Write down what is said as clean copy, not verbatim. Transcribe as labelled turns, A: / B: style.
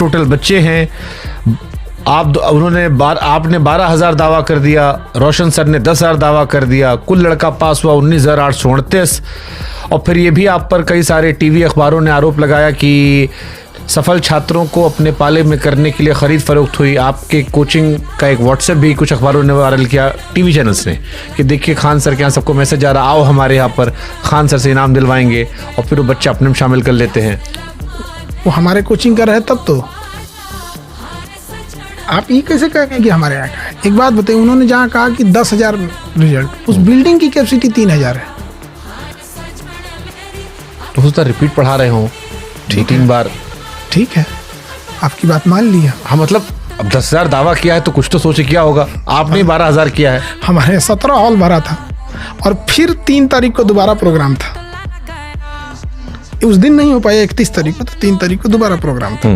A: Total बच्चे हैं। आपने 12,000 दावा कर दिया, रोशन सर ने 10,000 दावा कर दिया, कुल लड़का पास हुआ 19,838। और फिर ये भी आप पर कई सारे टीवी अखबारों ने आरोप लगाया कि सफल छात्रों को अपने पाले में करने के लिए खरीद फरोख्त हुई। आपके कोचिंग का एक व्हाट्सएप भी कुछ अखबारों ने वायरल किया, टीवी चैनल्स ने, कि देखिए खान सर के यहाँ सबको मैसेज आ रहा, आओ हमारे यहाँ पर खान सर से इनाम दिलवाएंगे, और फिर वो बच्चे अपने में शामिल कर लेते हैं।
B: वो हमारे कोचिंग का रहे तब तो आप ये कैसे कहेंगे कि हमारे यहाँ का है? एक बात बताइए, उन्होंने जहाँ कहा कि 10,000 रिजल्ट, उस बिल्डिंग की कैपेसिटी 3,000 है।
A: तो उसका रिपीट पढ़ा रहे हो 3 बार,
B: ठीक है, आपकी बात मान ली है।
A: हाँ मतलब अब 10,000 दावा किया है तो कुछ तो सोचे किया होगा। आपने 12,000 किया है।
B: हमारे 17 हॉल भरा था, और फिर 3 तारीख को दोबारा प्रोग्राम था। उस दिन नहीं हो पाया 31 तारीख को, तो 3 तारीख को दोबारा प्रोग्राम था।